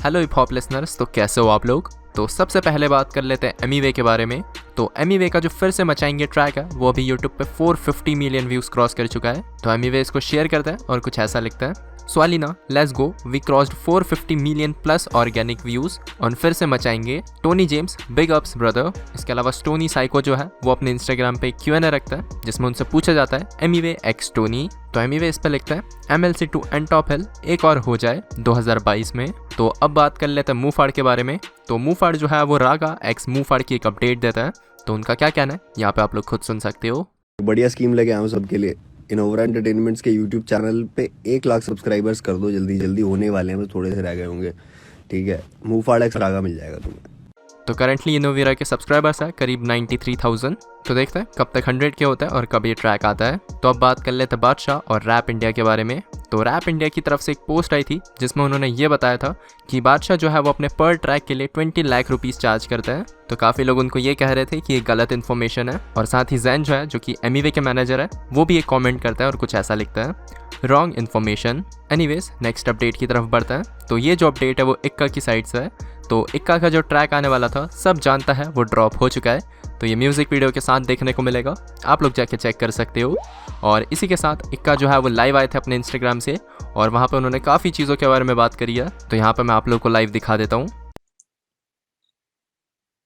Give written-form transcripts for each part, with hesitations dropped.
Hello hip hop listeners, तो कैसे हो आप लोग। तो सबसे पहले बात कर लेते हैं एमीवे के बारे में। तो एमीवे का जो फिर से मचाएंगे ट्रैक है वो अभी यूट्यूब पे 450 मिलियन व्यूज़ क्रॉस कर चुका है। तो एमीवे इसको शेयर करता है और कुछ ऐसा लिखता है, स्वालिना let's go, we crossed 450 million plus organic views on फिर से मचाएंगे। Tony James big ups brother. इसके अलावा स्टोनी साइको जो है वो अपने इंस्टाग्राम पे Q&A रखता है जिसमें उनसे पूछा जाता है एमीवे एक्स टोनी। तो एमीवे इस पर लिखता है MLC टू एन टॉप हिल एक और हो जाए 2022 में। तो अब बात कर लेते हैं मुफाड़ के बारे में। तो मुफाड़ जो है वो रागा एक्स मुफाड़ की एक अपडेट देता है। तो उनका क्या कहना है यहाँ पे आप लोग खुद सुन सकते हो। बढ़िया स्कीम लेके आया हूँ सबके लिए। इनोवरा एंटरटेनमेंट्स के यूट्यूब चैनल पे 1 लाख सब्सक्राइबर्स कर दो, जल्दी जल्दी होने वाले हैं, बस थोड़े से रह गए होंगे। ठीक है, मुफाड़ एक्स रागा मिल जाएगा तुम्हें। तो करंटली इनोवेरा के सब्सक्राइबर्स है करीब 93,000। तो देखते हैं कब तक 100 के होता है और कब ये ट्रैक आता है। तो अब बात कर लेते हैं बादशाह और रैप इंडिया के बारे में। तो रैप इंडिया की तरफ से एक पोस्ट आई थी जिसमें उन्होंने ये बताया था कि बादशाह जो है वो अपने पर ट्रैक के लिए 20 लाख रुपीस चार्ज करता है। तो काफ़ी लोग उनको ये कह रहे थे कि ये गलत इन्फॉर्मेशन है। और साथ ही जैन जो है जो कि एमीवे के मैनेजर है वो भी एक कॉमेंट करता है और कुछ ऐसा लिखता है, wrong information. Anyways next update की तरफ बढ़ता है। तो ये जो अपडेट है वो इक्का की साइड से है। तो इक्का का जो ट्रैक आने वाला था सब जानता है वो ड्रॉप हो चुका है। तो ये म्यूज़िक वीडियो के साथ देखने को मिलेगा, आप लोग जाके चेक कर सकते हो। और इसी के साथ इक्का जो है वो लाइव आए थे अपने इंस्टाग्राम से और वहाँ पे उन्होंने काफ़ी चीज़ों के बारे में बात करी है। तो यहाँ पे मैं आप लोग को लाइव दिखा देता हूँ।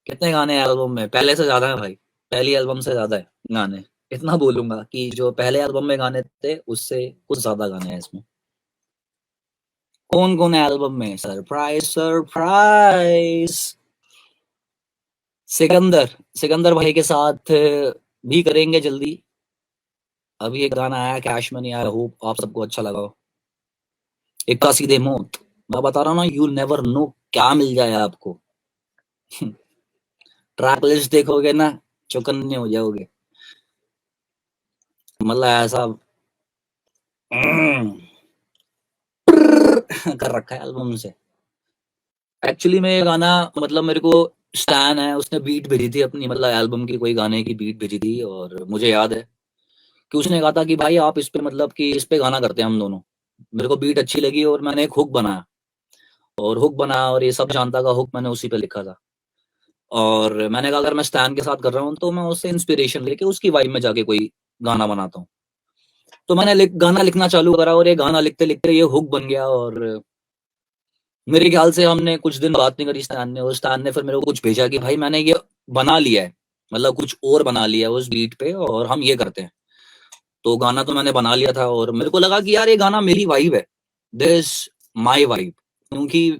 कितने गाने हैं एल्बम में? पहले से ज्यादा है भाई, पहली एल्बम से ज्यादा है गाने। इतना बोलूंगा कि जो पहले एल्बम में गाने थे उससे कुछ ज्यादा गाने हैं इसमें। कौन कौन है एल्बम में? Surprise surprise. सिकंदर भाई के साथ भी करेंगे जल्दी। अभी एक गाना आया कैश मनी, आई होप आप सबको अच्छा लगा हो। इक्का सीधे मौत, मैं बता रहा हूँ ना, यू नेवर नो क्या मिल जाए आपको। ट्रैक लिस्ट देखोगे ना चौकन्ने हो जाओगे। मतलब ऐसा कर रखा है एल्बम से। एक्चुअली में ये गाना मतलब मेरे को स्टैन है, उसने बीट भेजी थी अपनी, मतलब एल्बम की कोई गाने की बीट भेजी थी और मुझे याद है कि उसने कहा था कि भाई आप इस पे मतलब कि इस पे गाना करते हैं हम दोनों। मेरे को बीट अच्छी लगी और मैंने एक हुक बनाया और ये सब जानता का हुक मैंने उसी पे लिखा था। और मैंने कहा अगर मैं स्टैन के साथ कर रहा हूँ तो मैं उससे इंस्पिरेशन लेके उसकी वाइब में जाके कोई गाना बनाता हूँ। तो मैंने गाना लिखना चालू करा और ये गाना लिखते लिखते ये हुक बन गया। और मेरे ख्याल से हमने कुछ दिन बात नहीं करी स्टैन ने, और स्टैन ने फिर मेरे को कुछ भेजा कि भाई मैंने ये बना लिया है, मतलब कुछ और बना लिया है उस बीट पे और हम ये करते हैं। तो गाना तो मैंने बना लिया था और मेरे को लगा कि यार ये गाना मेरी वाइब है, दिस माय वाइब, क्योंकि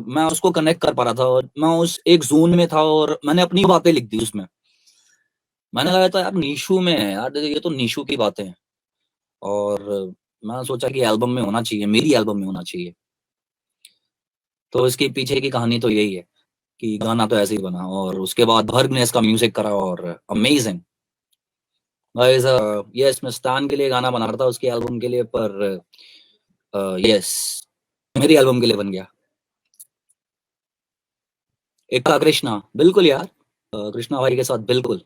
मैं उसको कनेक्ट कर पा रहा था और मैं उस एक जोन में था और मैंने अपनी बातें लिख दी उसमें। मैंने कहा था यार नीशू में है यार, ये तो नीशू की बातें हैं। और मैंने सोचा कि एल्बम में होना चाहिए, मेरी एल्बम में होना चाहिए। तो इसके पीछे की कहानी तो यही है कि गाना तो ऐसे ही बना और उसके बाद भर्ग ने इसका म्यूजिक करा और अमेजिंग गाइस। यस, मैं स्टान के लिए गाना बना रहा था उसकी एल्बम के लिए, पर यस मेरी एल्बम के लिए बन गया। इक्का कृष्णा, बिल्कुल यार, कृष्णा भाई के साथ बिल्कुल,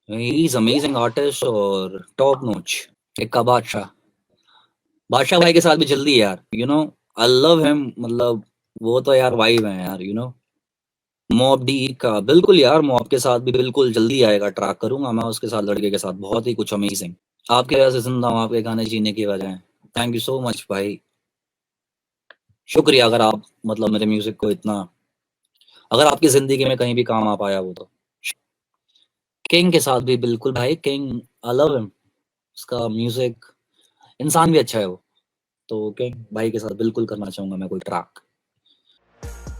ही इज अमेजिंग आर्टिस्ट और टॉप नॉच। इक्का बादशाह भाई के साथ भी जल्दी है यार, you know I love him, मतलब वो तो यार वाइब है यार, यू नो। मॉब डी का बिल्कुल यार, मॉब के साथ भी बिल्कुल जल्दी आएगा, ट्रैक करूंगा मैं उसके साथ, लड़के के साथ, बहुत ही कुछ अमेजिंग। आपके वजह से जिंदा हूं, आपके गाने जीने की वजह है। थैंक यू सो मच भाई, शुक्रिया। अगर आप मतलब मेरे म्यूजिक को इतना, अगर आपकी जिंदगी में कहीं भी काम आ पाया वो तो। किंग के साथ भी बिल्कुल भाई, किंग आई लव हिम, उसका म्यूजिक, इंसान भी अच्छा है वो। तो किंग भाई के साथ बिल्कुल करना चाहूंगा मैं कोई ट्रैक।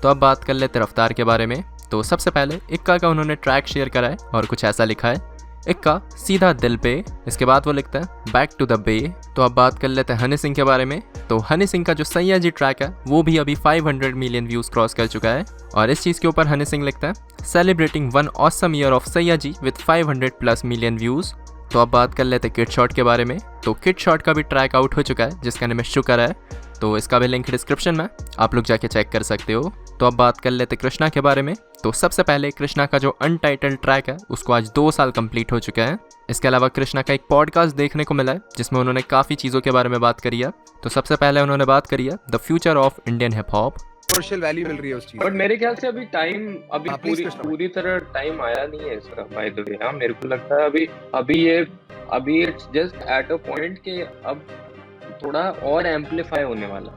तो अब बात कर लेते रफ्तार के बारे में। तो सबसे पहले इक्का का उन्होंने ट्रैक शेयर करा है और कुछ ऐसा लिखा है, इक्का सीधा दिल पे। इसके बाद वो लिखता है बैक टू द बे। तो अब बात कर लेते हैं हनी सिंह के बारे में। तो हनी सिंह का जो सैया जी ट्रैक है वो भी अभी 500 मिलियन व्यूज क्रॉस कर चुका है। और इस चीज़ के ऊपर हनी सिंह लिखता है celebrating one awesome year of सैया जी विद 500+ मिलियन व्यूज। तो अब बात कर लेते हैं किड शॉट के बारे में। तो किड शॉट का भी ट्रैक आउट हो चुका है जिसका नाम है शुक्र है। तो इसका भी लिंक डिस्क्रिप्शन में, आप लोग जाके चेक कर सकते हो। तो अब बात कर लेते कृष्णा के बारे में। तो सबसे पहले कृष्णा का जो अनटाइटल्ड ट्रैक है उसको आज 2 साल कंप्लीट हो चुका है। इसके अलावा कृष्णा का एक पॉडकास्ट देखने को मिला है जिसमें उन्होंने काफ़ी चीज़ों के बारे में बात करी है। तो सबसे पहले उन्होंने बात करी है the future of Indian hip hop. Commercial value मिल रही है उस चीज बट की। मेरे ख्याल से अभी टाइम अभी हाँ, please, कृष्णा भाई। पूरी तरह टाइम आया नहीं है इसका बाय द वे। हाँ, मेरे को लगता है अभी it's just at a point कि अब थोड़ा और एम्पलीफाई होने वाला।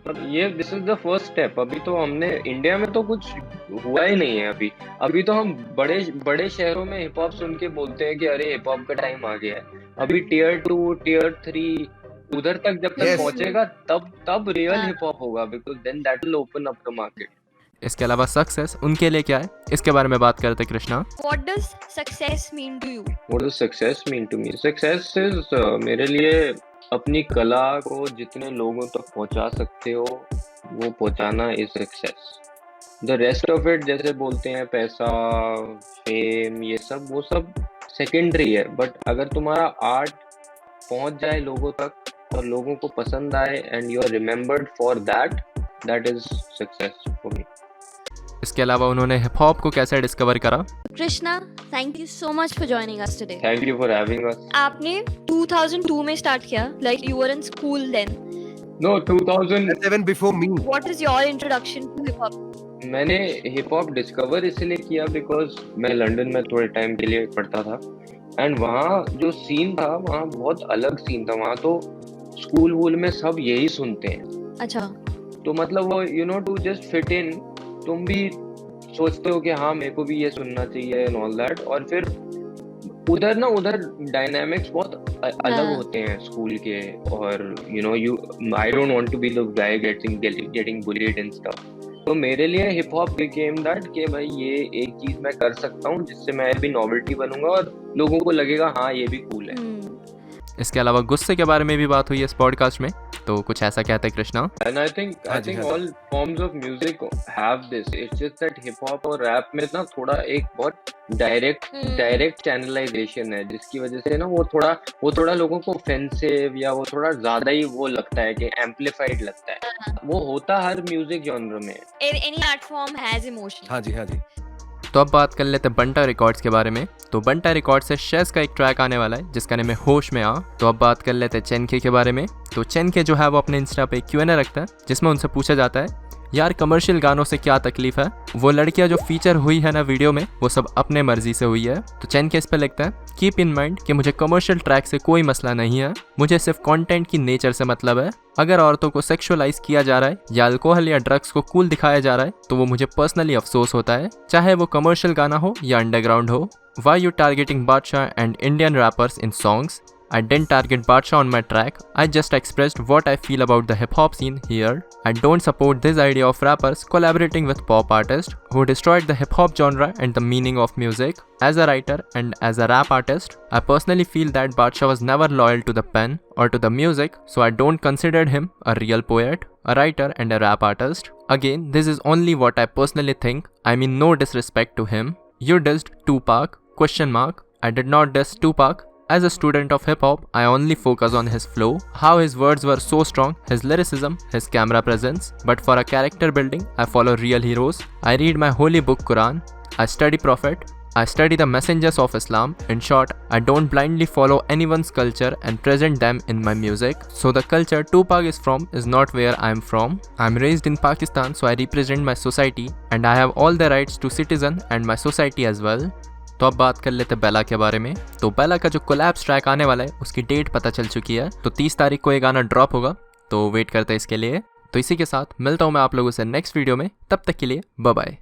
और ये this is the first step. अभी तो हमने इंडिया में तो कुछ हुआ ही नहीं है अभी तो हम बड़े बड़े शहरों में हिप हॉप सुन के बोलते हैं कि अरे हिप हॉप का टाइम आ गया है। अभी टियर 2 टियर 3 उधर तक जब तक Yes. पहुंचेगा तब रियल हाँ। हिप हॉप होगा, because then that will open up the market. इसके अलावा सक्सेस उनके लिए क्या है, इसके बारे में बात करते हैं Krishna. What does success mean to you? What does success mean to me? Success is मेरे लिए अपनी कला को जितने लोगों तक पहुंचा सकते हो वो पहुंचाना is success. The rest of it जैसे बोलते हैं पैसा, फेम, ये सब वो सब सेकेंडरी है। बट अगर तुम्हारा आर्ट पहुंच जाए लोगों तक और लोगों को पसंद आए and you are remembered for that is success for me. इसके अलावा उन्होंने हिप हॉप को कैसे डिस्कवर करा। Krishna, thank you so much for joining us today. Thank you for having us. आपने 2002 में स्टार्ट किया, like you were in school then. No 2000 Even before me. What is your introduction to hip hop? मैंने hip hop discover इसलिए किया because मैं London में थोड़े time के लिए पढ़ता था एंड वहाँ जो सीन था वहाँ बहुत अलग सीन था। वहाँ तो स्कूल वूल में सब यही सुनते हैं, अच्छा, तो मतलब वो you know to just fit in तुम भी सोचते हो कि हाँ मेरे को भी ये सुनना चाहिए एंड ऑल दैट। और फिर उधर डायनामिक्स बहुत अलग हाँ। होते हैं स्कूल के। और you know I don't want to be the guy getting bullied and stuff. तो मेरे लिए हिप हॉप बिकेम दैट कि भाई ये एक चीज मैं कर सकता हूँ जिससे मैं भी नॉवेल्टी बनूंगा और लोगों को लगेगा हाँ ये भी कूल है। इसके अलावा गुस्से के बारे में भी बात हुई है इस पॉडकास्ट में, तो कुछ ऐसा कहते हैं Krishna. And I think all forms of music have this. It's just that hip hop और rap में ना थोड़ा एक बहुत डायरेक्ट चैनलाइजेशन है जिसकी वजह से ना वो थोड़ा लोगों को ऑफेंसिव या वो थोड़ा ज्यादा ही वो लगता है कि एम्पलीफाइड लगता है। वो होता हर म्यूजिक जॉनर में। any art form has emotion. हाँ जी। तो अब बात कर लेते हैं बंटा रिकॉर्ड्स के बारे में। तो बंटा रिकॉर्ड से शेस का एक ट्रैक आने वाला है जिसका नाम है होश में आ। तो अब बात कर लेते हैं चेनके के बारे में। तो चेनके जो है वो अपने इंस्टा पे Q&A रखता है जिसमें उनसे पूछा जाता है यार कमर्शियल गानों से क्या तकलीफ है, वो लड़कियां जो फीचर हुई है ना वीडियो में वो सब अपने मर्जी से हुई है। तो चेनके इस पे लिखता है कीप इन माइंड कि मुझे कमर्शियल ट्रैक से कोई मसला नहीं है, मुझे सिर्फ कंटेंट की नेचर से मतलब है। अगर औरतों को सेक्सुअलाइज किया जा रहा है या अल्कोहल या ड्रग्स को कूल दिखाया जा रहा है तो वो मुझे पर्सनली अफसोस होता है, चाहे वो कमर्शियल गाना हो या अंडरग्राउंड हो। वाई यू टारगेटिंग बादशाह and Indian rappers in songs? I didn't target Badshah on my track, I just expressed what I feel about the hip hop scene here. I don't support this idea of rappers collaborating with pop artists who destroyed the hip hop genre and the meaning of music. As a writer and as a rap artist, I personally feel that Badshah was never loyal to the pen or to the music, so I don't consider him a real poet, a writer and a rap artist. Again, this is only what I personally think. I mean no disrespect to him. You dissed Tupac? ? I did not diss Tupac. As a student of hip-hop, I only focus on his flow, how his words were so strong, his lyricism, his camera presence. But for a character building, I follow real heroes. I read my holy book Quran. I study Prophet. I study the messengers of Islam. In short, I don't blindly follow anyone's culture and present them in my music. So the culture Tupac is from is not where I am from. I am raised in Pakistan, so I represent my society and I have all the rights to citizen and my society as well. तो अब बात कर लेते हैं बेला के बारे में। तो बेला का जो कोलैब्स ट्रैक आने वाला है उसकी डेट पता चल चुकी है, तो 30 तारीख को ये गाना ड्रॉप होगा, तो वेट करते हैं इसके लिए। तो इसी के साथ मिलता हूँ मैं आप लोगों से नेक्स्ट वीडियो में, तब तक के लिए बाय बाय।